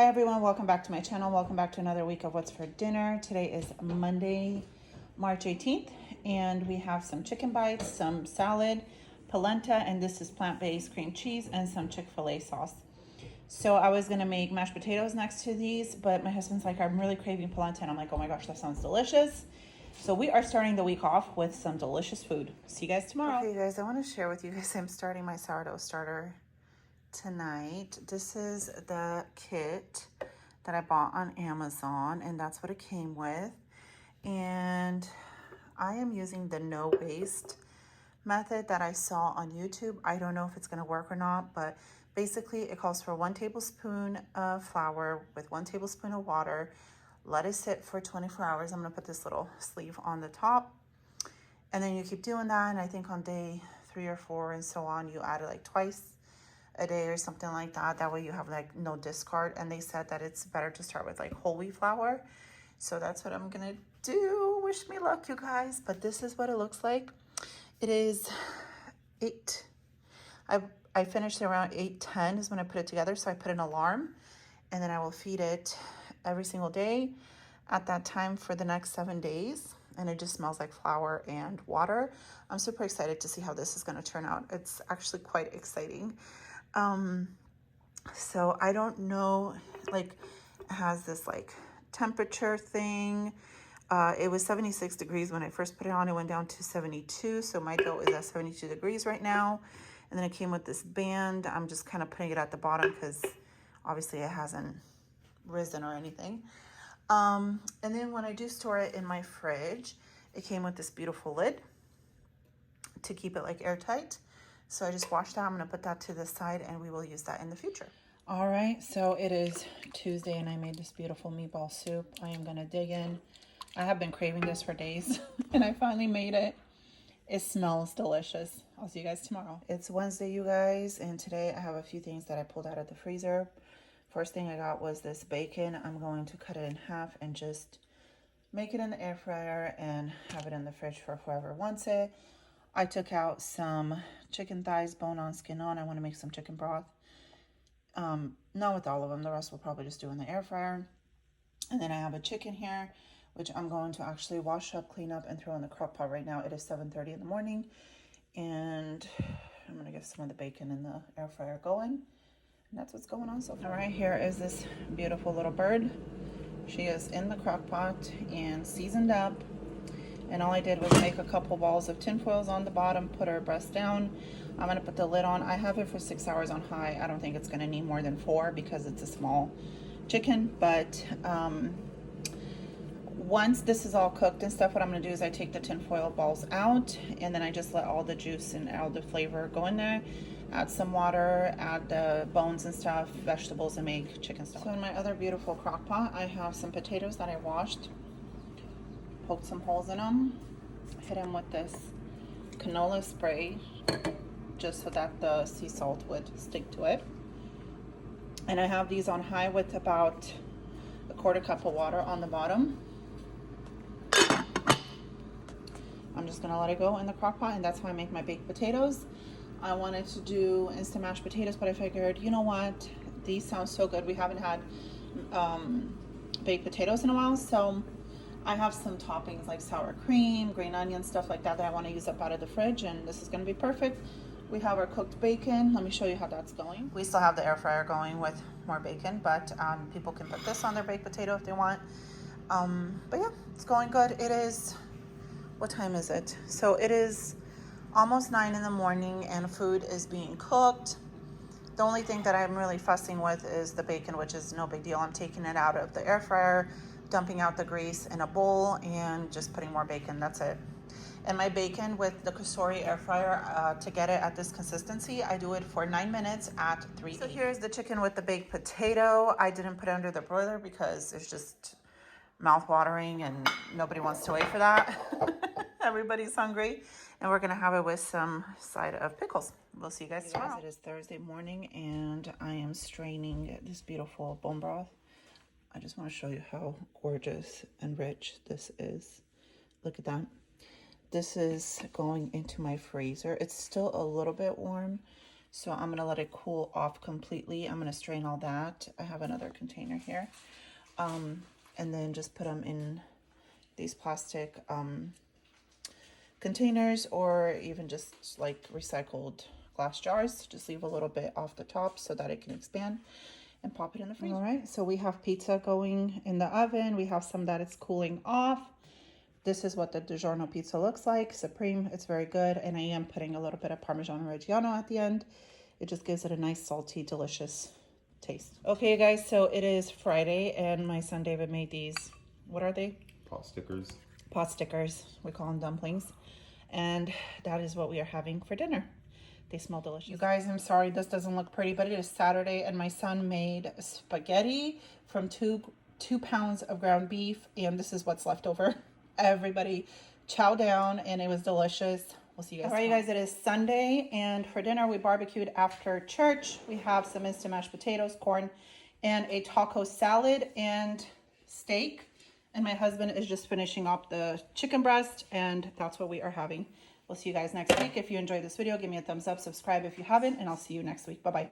Hi everyone, welcome back to my channel. Welcome back to another week of What's for Dinner. Today is Monday, March 18th, and we have some chicken bites, some salad, polenta, and this is plant-based cream cheese, and some Chick-fil-A sauce. So I was gonna make mashed potatoes next to these, but my husband's like, I'm really craving polenta, and I'm like, oh my gosh, that sounds delicious. So we are starting the week off with some delicious food. See you guys tomorrow. Okay, guys, I want to share with you guys, I'm starting my sourdough starter tonight. This is the kit that I bought on Amazon, and that's what it came with. And I am using the no waste method that I saw on YouTube. I don't know if it's going to work or not, but basically it calls for 1 tablespoon of flour with 1 tablespoon of water. Let it sit for 24 hours. I'm going to put this little sleeve on the top, and then you keep doing that. And I think on day 3 or 4 and so on, you add it like twice a day or something like that. That way you have like no discard. And they said that it's better to start with like whole wheat flour. So that's what I'm gonna do. Wish me luck, you guys. But this is what it looks like. It is 8. I finished around 8:10 is when I put it together. So I put an alarm, and then I will feed it every single day at that time for the next 7 days. And it just smells like flour and water. I'm super excited to see how this is going to turn out. It's actually quite exciting. So I don't know, like, it has this like temperature thing. It was 76 degrees when I first put it on. It went down to 72. So my dough is at 72 degrees right now. And then it came with this band. I'm just kind of putting it at the bottom because obviously it hasn't risen or anything. And then when I do store it in my fridge, it came with this beautiful lid to keep it like airtight. So I just washed that. I'm going to put that to the side, and we will use that in the future. All right, so it is Tuesday, and I made this beautiful meatball soup. I am going to dig in. I have been craving this for days, and I finally made it. It smells delicious. I'll see you guys tomorrow. It's Wednesday, you guys, and today I have a few things that I pulled out of the freezer. First thing I got was this bacon. I'm going to cut it in half and just make it in the air fryer and have it in the fridge for whoever wants it. I took out some chicken thighs, bone on, skin on. I want to make some chicken broth. Not with all of them. The rest we'll probably just do in the air fryer. And then I have a chicken here, which I'm going to actually wash up, clean up, and throw in the crock pot right now. It is 7:30 in the morning. And I'm going to get some of the bacon in the air fryer going. And that's what's going on so far. All right, here is this beautiful little bird. She is in the crock pot and seasoned up. And all I did was make a couple balls of tin foils on the bottom, put her breast down. I'm gonna put the lid on. I have it for 6 hours on high. I don't think it's gonna need more than 4 because it's a small chicken. But once this is all cooked and stuff, what I'm gonna do is I take the tin foil balls out, and then I just let all the juice and all the flavor go in there. Add some water, add the bones and stuff, vegetables, and make chicken stuff. So in my other beautiful crock pot, I have some potatoes that I washed. Poked some holes in them, hit them with this canola spray just so that the sea salt would stick to it. And I have these on high with about a 1/4 cup of water on the bottom. I'm just gonna let it go in the crock pot, and that's how I make my baked potatoes. I wanted to do instant mashed potatoes, but I figured, you know what, these sound so good. We haven't had baked potatoes in a while, so I have some toppings like sour cream, green onion, stuff like that I want to use up out of the fridge, and this is going to be perfect. We have our cooked bacon. Let me show you how that's going. We still have the air fryer going with more bacon, but people can put this on their baked potato if they want. But yeah, it's going good. It is, what time is it? So it is almost 9 in the morning, and food is being cooked. The only thing that I'm really fussing with is the bacon, which is no big deal. I'm taking it out of the air fryer, dumping out the grease in a bowl, and just putting more bacon. That's it. And my bacon with the Cosori air fryer, to get it at this consistency, I do it for 9 minutes at 380. So here's the chicken with the baked potato. I didn't put it under the broiler because it's just mouth-watering and nobody wants to wait for that. Everybody's hungry, and we're gonna have it with some side of pickles. We'll see you guys tomorrow. It is Thursday morning, and I am straining this beautiful bone broth. I just want to show you how gorgeous and rich this is. Look at that. This is going into my freezer. It's still a little bit warm So I'm gonna let it cool off completely. I'm gonna strain all that. I have another container here. And then just put them in these plastic containers, or even just like recycled glass jars. Just leave a little bit off the top so that it can expand, and pop it in the freezer. All right, so we have pizza going in the oven. We have some that is cooling off. This is what the DiGiorno pizza looks like. Supreme, it's very good. And I am putting a little bit of Parmesan Reggiano at the end. It just gives it a nice, salty, delicious taste. Okay, guys, so it is Friday, and my son David made these. What are they? Pot stickers. Pot stickers. We call them dumplings. And that is what we are having for dinner. They smell delicious. You guys, I'm sorry this doesn't look pretty, but it is Saturday, and my son made spaghetti from two pounds of ground beef, and this is what's left over. Everybody chow down, and it was delicious. We'll see you guys. All right, you guys, it is Sunday, and for dinner we barbecued after church. We have some instant mashed potatoes, corn, and a taco salad and steak. And my husband is just finishing up the chicken breast, and that's what we are having. We'll see you guys next week. If you enjoyed this video, give me a thumbs up, subscribe if you haven't, and I'll see you next week. Bye-bye.